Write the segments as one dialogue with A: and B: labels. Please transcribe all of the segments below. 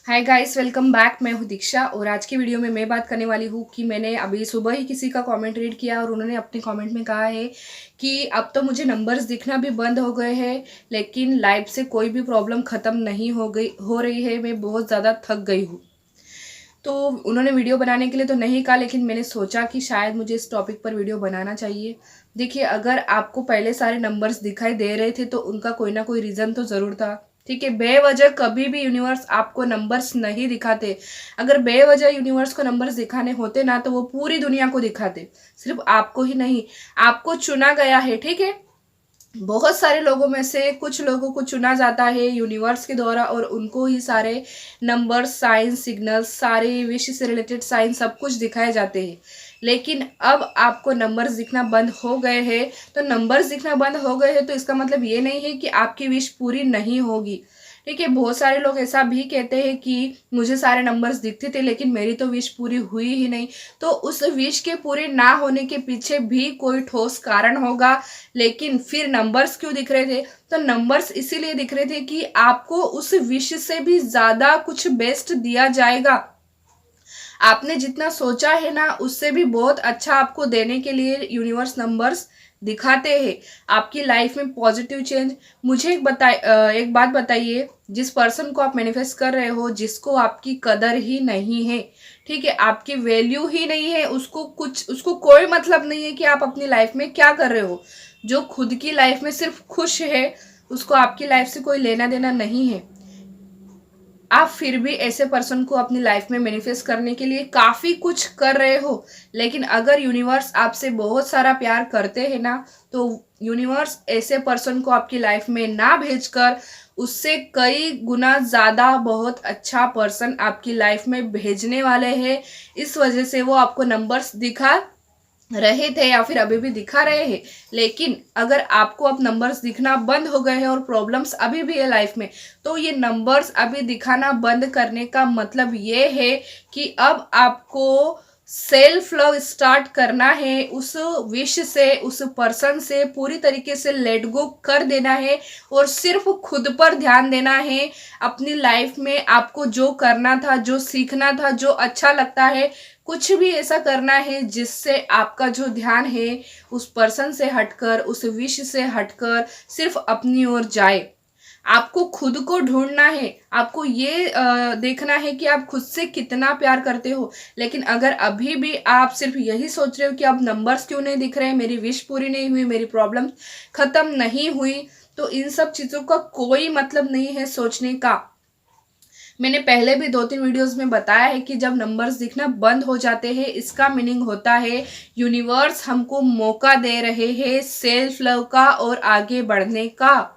A: Hi guys, welcome back. मैं हूँ दीक्षा और आज की वीडियो में मैं बात करने वाली हूँ कि मैंने अभी सुबह ही किसी का कमेंट रीड किया और उन्होंने अपने कमेंट में कहा है कि अब तो मुझे नंबर्स दिखना भी बंद हो गए हैं, लेकिन लाइफ से कोई भी प्रॉब्लम ख़त्म नहीं हो रही है। मैं बहुत ज़्यादा थक गई हूँ। तो उन्होंने वीडियो बनाने के लिए तो नहीं कहा, लेकिन मैंने सोचा कि शायद मुझे इस टॉपिक पर वीडियो बनाना चाहिए। देखिए, अगर आपको पहले सारे नंबर्स दिखाई दे रहे थे तो उनका कोई ना कोई रीज़न तो ज़रूर था। ठीक है, बेवजह कभी भी यूनिवर्स आपको नंबर्स नहीं दिखाते। अगर बेवजह यूनिवर्स को नंबर्स दिखाने होते ना तो वो पूरी दुनिया को दिखाते, सिर्फ आपको ही नहीं। आपको चुना गया है, ठीक है। बहुत सारे लोगों में से कुछ लोगों को चुना जाता है यूनिवर्स के द्वारा और उनको ही सारे नंबर, साइंस, सिग्नल्स, सारे विश से रिलेटेड साइंस सब कुछ दिखाए जाते हैं। लेकिन अब आपको नंबर्स दिखना बंद हो गए हैं। तो नंबर्स दिखना बंद हो गए हैं तो इसका मतलब ये नहीं है कि आपकी विश पूरी नहीं होगी। ठीक है, बहुत सारे लोग ऐसा भी कहते हैं कि मुझे सारे नंबर्स दिखते थे लेकिन मेरी तो विश पूरी हुई ही नहीं। तो उस विश के पूरे ना होने के पीछे भी कोई ठोस कारण होगा। लेकिन फिर नंबर्स क्यों दिख रहे थे? तो नंबर्स इसीलिए दिख रहे थे कि आपको उस विश से भी ज्यादा कुछ बेस्ट दिया जाएगा। आपने जितना सोचा है ना उससे भी बहुत अच्छा आपको देने के लिए यूनिवर्स नंबर्स दिखाते हैं। आपकी लाइफ में पॉजिटिव चेंज। मुझे एक बात बताइए, जिस पर्सन को आप मैनिफेस्ट कर रहे हो, जिसको आपकी कदर ही नहीं है, ठीक है, आपकी वैल्यू ही नहीं है, उसको कोई मतलब नहीं है कि आप अपनी लाइफ में क्या कर रहे हो। जो खुद की लाइफ में सिर्फ खुश है, उसको आपकी लाइफ से कोई लेना देना नहीं है। आप फिर भी ऐसे पर्सन को अपनी लाइफ में मैनिफेस्ट करने के लिए काफी कुछ कर रहे हो। लेकिन अगर यूनिवर्स आपसे बहुत सारा प्यार करते हैं ना, तो यूनिवर्स ऐसे पर्सन को आपकी लाइफ में ना भेजकर उससे कई गुना ज्यादा बहुत अच्छा पर्सन आपकी लाइफ में भेजने वाले हैं। इस वजह से वो आपको नंबर्स दिखा रहे थे या फिर अभी भी दिखा रहे हैं। लेकिन अगर आपको अब नंबर्स दिखना बंद हो गए हैं और प्रॉब्लम्स अभी भी है लाइफ में, तो ये नंबर्स अभी दिखाना बंद करने का मतलब ये है कि अब आपको सेल्फ लव स्टार्ट करना है। उस विश से, उस पर्सन से पूरी तरीके से लेट गो कर देना है और सिर्फ खुद पर ध्यान देना है। अपनी लाइफ में आपको जो करना था, जो सीखना था, जो अच्छा लगता है, कुछ भी ऐसा करना है जिससे आपका जो ध्यान है उस पर्सन से हटकर, उस विश से हटकर सिर्फ अपनी ओर जाए। आपको खुद को ढूंढना है। आपको ये देखना है कि आप खुद से कितना प्यार करते हो। लेकिन अगर अभी भी आप सिर्फ यही सोच रहे हो कि अब नंबर्स क्यों नहीं दिख रहे हैं, मेरी विश पूरी नहीं हुई, मेरी प्रॉब्लम खत्म नहीं हुई, तो इन सब चीज़ों का कोई मतलब नहीं है सोचने का। मैंने पहले भी 2-3 वीडियोस में बताया है कि जब नंबर्स दिखना बंद हो जाते हैं, इसका मीनिंग होता है यूनिवर्स हमको मौका दे रहे हैं सेल्फ लव का और आगे बढ़ने का।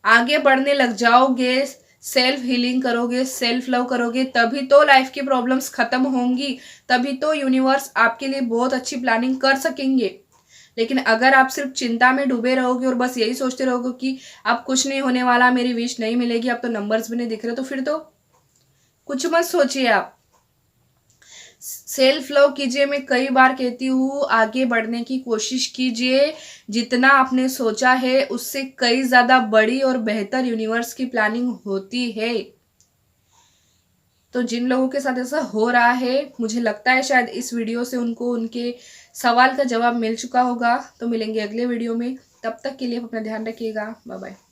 A: आगे बढ़ने लग जाओगे, सेल्फ हीलिंग करोगे, सेल्फ लव करोगे, तभी तो लाइफ की प्रॉब्लम्स खत्म होंगी, तभी तो यूनिवर्स आपके लिए बहुत अच्छी प्लानिंग कर सकेंगे। लेकिन अगर आप सिर्फ चिंता में डूबे रहोगे और बस यही सोचते रहोगे कि अब कुछ नहीं होने वाला, मेरी विश नहीं मिलेगी, अब तो नंबर्स भी नहीं दिख रहे, तो फिर तो कुछ मत सोचिए। आप सेल्फ लव कीजिए। मैं कई बार कहती हूँ, आगे बढ़ने की कोशिश कीजिए। जितना आपने सोचा है उससे कई ज्यादा बड़ी और बेहतर यूनिवर्स की प्लानिंग होती है। तो जिन लोगों के साथ ऐसा हो रहा है, मुझे लगता है शायद इस वीडियो से उनको उनके सवाल का जवाब मिल चुका होगा। तो मिलेंगे अगले वीडियो में, तब तक के लिए आप अपना ध्यान रखिएगा। Bye bye.